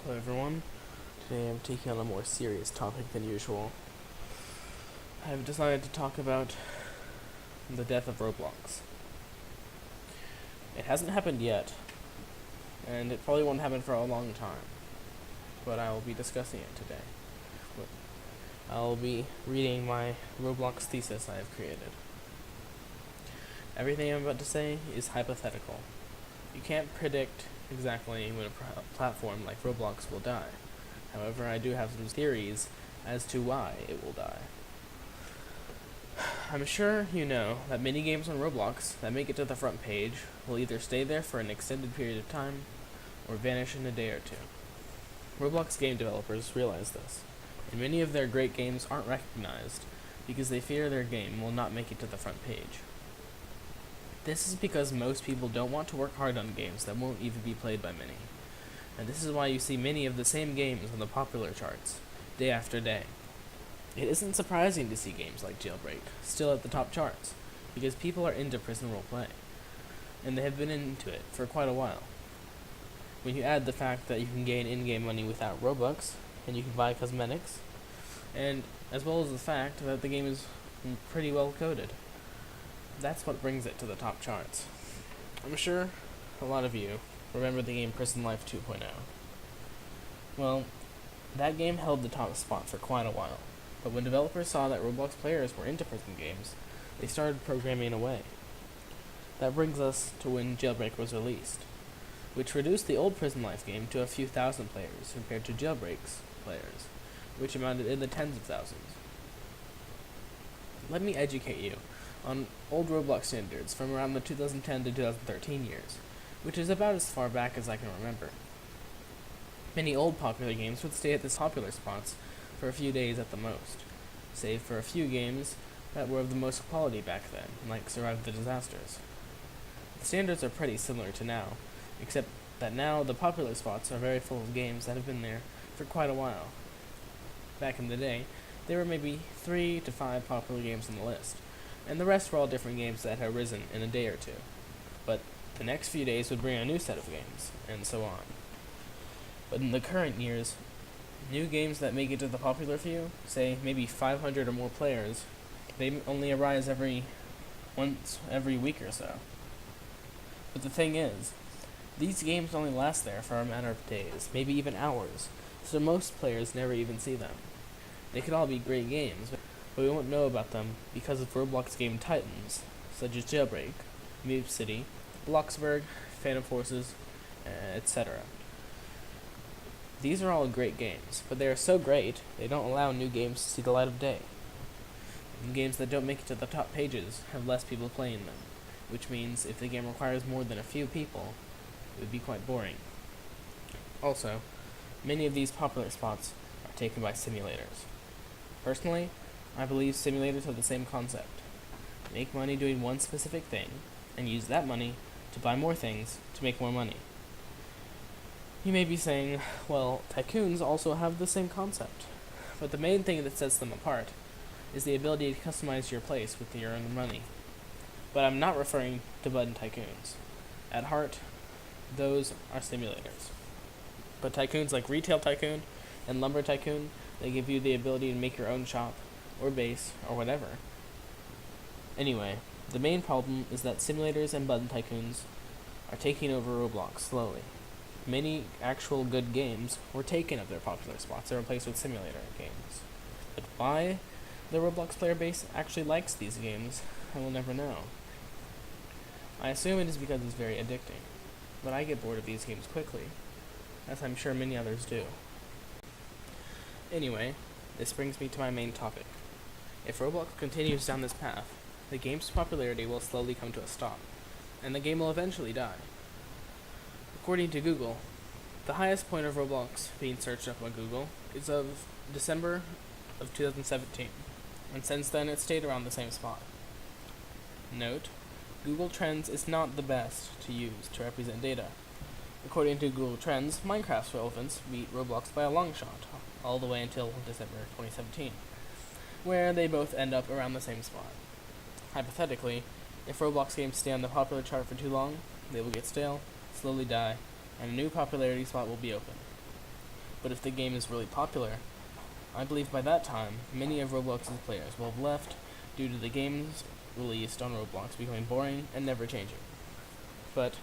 Hello everyone. Today I'm taking on a more serious topic than usual. I've decided to talk about the death of Roblox. It hasn't happened yet, and it probably won't happen for a long time, but I will be discussing it today. I'll be reading my Roblox Thesis I have created. Everything I'm about to say is hypothetical. You can't predict exactly when a platform like Roblox will die. However, I do have some theories as to why it will die. I'm sure you know that many games on Roblox that make it to the front page will either stay there for an extended period of time or vanish in a day or two. Roblox game developers realize this, and many of their great games aren't recognized because they fear their game will not make it to the front page. This is because most people don't want to work hard on games that won't even be played by many. And this is why you see many of the same games on the popular charts, day after day. It isn't surprising to see games like Jailbreak still at the top charts, because people are into prison roleplay, and they have been into it for quite a while. When you add the fact that you can gain in-game money without Robux, and you can buy cosmetics, and as well as the fact that the game is pretty well coded. That's what brings it to the top charts. I'm sure a lot of you remember the game Prison Life 2.0. Well, that game held the top spot for quite a while, but when developers saw that Roblox players were into prison games, they started programming away. That brings us to when Jailbreak was released, which reduced the old Prison Life game to a few thousand players compared to Jailbreak's players, which amounted in the tens of thousands. Let me educate you on old Roblox standards from around the 2010 to 2013 years, which is about as far back as I can remember. Many old popular games would stay at these popular spots for a few days at the most, save for a few games that were of the most quality back then, like Survive the Disasters. The standards are pretty similar to now, except that now the popular spots are very full of games that have been there for quite a while. Back in the day, there were maybe 3 to 5 popular games on the list, and the rest were all different games that had arisen in a day or two. But the next few days would bring a new set of games, and so on. But in the current years, new games that make it to the popular few, say maybe 500 or more players, they only arise once every week or so. But the thing is, these games only last there for a matter of days, maybe even hours, so most players never even see them. They could all be great games, but we won't know about them because of Roblox game titans, such as Jailbreak, Move City, Bloxburg, Phantom Forces, etc. These are all great games, but they are so great, they don't allow new games to see the light of day. And games that don't make it to the top pages have less people playing them, which means if the game requires more than a few people, it would be quite boring. Also, many of these popular spots are taken by simulators. Personally, I believe simulators have the same concept. Make money doing one specific thing, and use that money to buy more things to make more money. You may be saying, well, tycoons also have the same concept, but the main thing that sets them apart is the ability to customize your place with your own money. But I'm not referring to button tycoons. At heart, those are simulators. But tycoons like Retail Tycoon and Lumber Tycoon, they give you the ability to make your own shop, or base, or whatever. Anyway, the main problem is that simulators and button tycoons are taking over Roblox slowly. Many actual good games were taken of their popular spots and replaced with simulator games. But why the Roblox player base actually likes these games, I will never know. I assume it is because it's very addicting, but I get bored of these games quickly, as I'm sure many others do. Anyway, this brings me to my main topic. If Roblox continues down this path, the game's popularity will slowly come to a stop, and the game will eventually die. According to Google, the highest point of Roblox being searched up on Google is of December of 2017, and since then it stayed around the same spot. Note, Google Trends is not the best to use to represent data. According to Google Trends, Minecraft's relevance beat Roblox by a long shot, all the way until December 2017. Where they both end up around the same spot. Hypothetically, if Roblox games stay on the popular chart for too long, they will get stale, slowly die, and a new popularity spot will be open. But if the game is really popular, I believe by that time, many of Roblox's players will have left due to the games released on Roblox becoming boring and never changing. But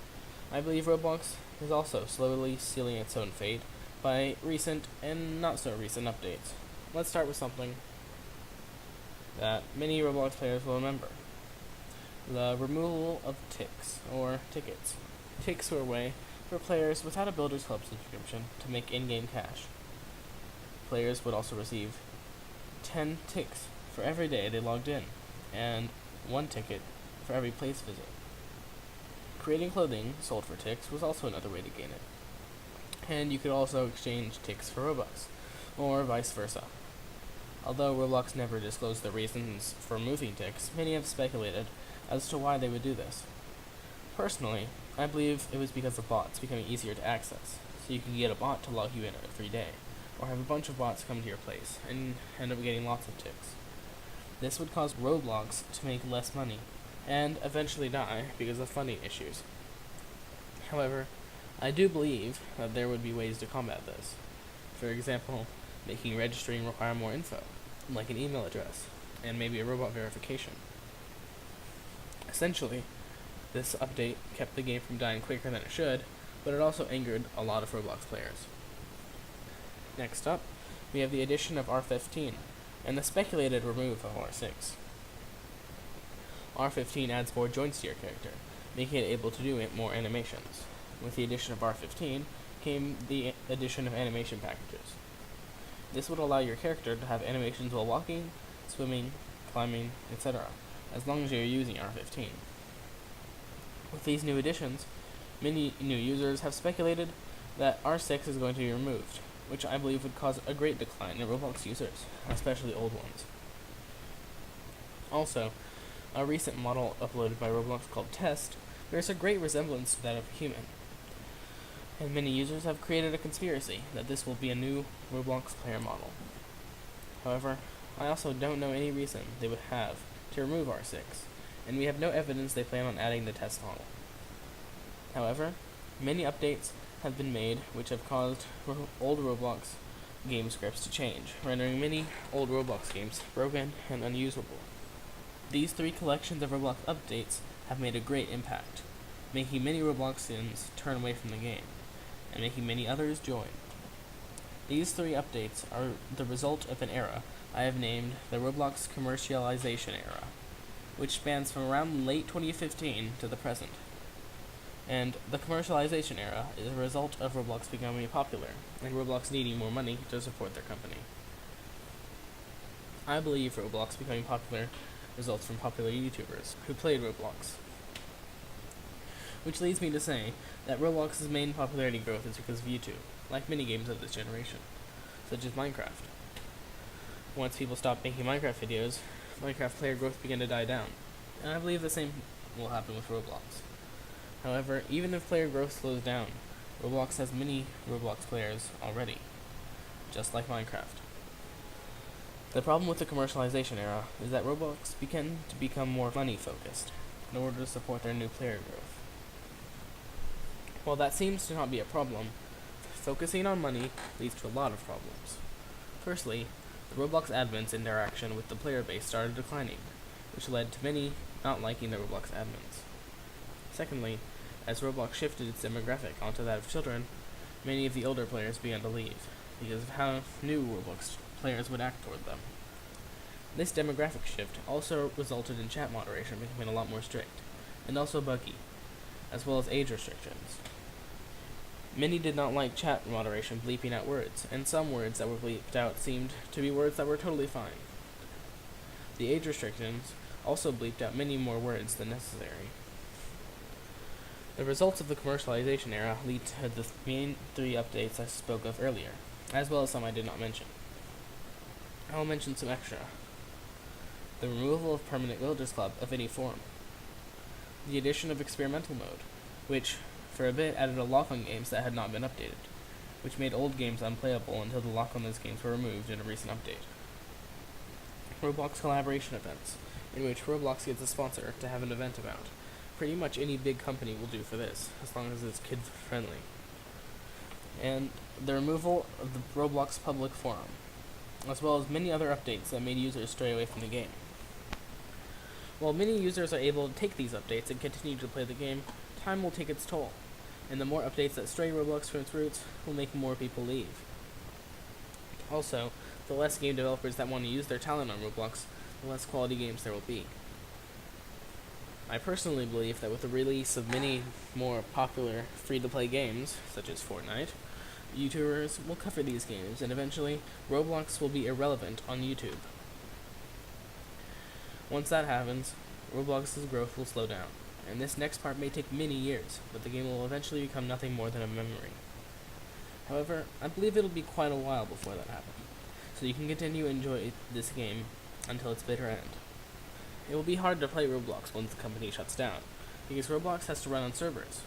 I believe Roblox is also slowly sealing its own fate by recent and not so recent updates. Let's start with something that many Roblox players will remember: the removal of ticks, or tickets. Ticks were a way for players without a Builders Club subscription to make in-game cash. Players would also receive 10 ticks for every day they logged in, and 1 ticket for every place visit. Creating clothing sold for ticks was also another way to gain it. And you could also exchange ticks for Robux, or vice versa. Although Roblox never disclosed the reasons for removing ticks, many have speculated as to why they would do this. Personally, I believe it was because of bots becoming easier to access, so you can get a bot to log you in every day, or have a bunch of bots come to your place and end up getting lots of ticks. This would cause Roblox to make less money, and eventually die because of funding issues. However, I do believe that there would be ways to combat this. For example, making registering require more info, like an email address, and maybe a robot verification. Essentially, this update kept the game from dying quicker than it should, but it also angered a lot of Roblox players. Next up, we have the addition of R15, and the speculated remove of R6. R15 adds more joints to your character, making it able to do more animations. With the addition of R15 came the addition of animation packages. This would allow your character to have animations while walking, swimming, climbing, etc., as long as you're using R15. With these new additions, many new users have speculated that R6 is going to be removed, which I believe would cause a great decline in Roblox users, especially old ones. Also, a recent model uploaded by Roblox called Test bears a great resemblance to that of a human, and many users have created a conspiracy that this will be a new Roblox player model. However, I also don't know any reason they would have to remove R6, and we have no evidence they plan on adding the test model. However, many updates have been made which have caused old Roblox game scripts to change, rendering many old Roblox games broken and unusable. These 3 collections of Roblox updates have made a great impact, making many Robloxians turn away from the game, and making many others join. These 3 updates are the result of an era I have named the Roblox commercialization era, which spans from around late 2015 to the present. And the commercialization era is a result of Roblox becoming popular, and Roblox needing more money to support their company. I believe Roblox becoming popular results from popular YouTubers who played Roblox. Which leads me to say that Roblox's main popularity growth is because of YouTube, like many games of this generation, such as Minecraft. Once people stopped making Minecraft videos, Minecraft player growth began to die down, and I believe the same will happen with Roblox. However, even if player growth slows down, Roblox has many Roblox players already, just like Minecraft. The problem with the commercialization era is that Roblox began to become more money-focused in order to support their new player growth. While that seems to not be a problem, focusing on money leads to a lot of problems. Firstly, the Roblox admins' interaction with the player base started declining, which led to many not liking the Roblox admins. Secondly, as Roblox shifted its demographic onto that of children, many of the older players began to leave, because of how new Roblox players would act toward them. This demographic shift also resulted in chat moderation becoming a lot more strict, and also buggy, as well as age restrictions. Many did not like chat moderation bleeping out words, and some words that were bleeped out seemed to be words that were totally fine. The age restrictions also bleeped out many more words than necessary. The results of the commercialization era lead to the main 3 updates I spoke of earlier, as well as some I did not mention. I will mention some extra. The removal of permanent Builders Club of any form. The addition of experimental mode, which for a bit added a lock on games that had not been updated, which made old games unplayable until the lock on those games were removed in a recent update. Roblox collaboration events, in which Roblox gets a sponsor to have an event about. Pretty much any big company will do for this, as long as it's kid-friendly. and the removal of the Roblox public forum, as well as many other updates that made users stray away from the game. While many users are able to take these updates and continue to play the game, time will take its toll, and the more updates that stray Roblox from its roots will make more people leave. Also, the less game developers that want to use their talent on Roblox, the less quality games there will be. I personally believe that with the release of many more popular free-to-play games, such as Fortnite, YouTubers will cover these games, and eventually, Roblox will be irrelevant on YouTube. Once that happens, Roblox's growth will slow down, and this next part may take many years, but the game will eventually become nothing more than a memory. However, I believe it'll be quite a while before that happens, so you can continue to enjoy this game until its bitter end. It will be hard to play Roblox once the company shuts down, because Roblox has to run on servers.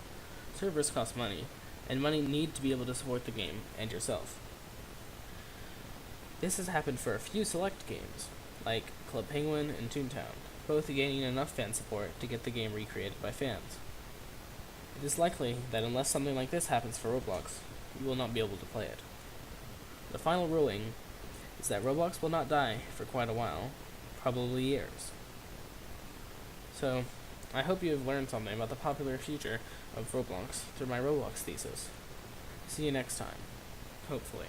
Servers cost money, and money need to be able to support the game and yourself. This has happened for a few select games, like Club Penguin and Toontown, both gaining enough fan support to get the game recreated by fans. It is likely that unless something like this happens for Roblox, you will not be able to play it. The final ruling is that Roblox will not die for quite a while, probably years. So, I hope you have learned something about the popular future of Roblox through my Roblox thesis. See you next time, hopefully.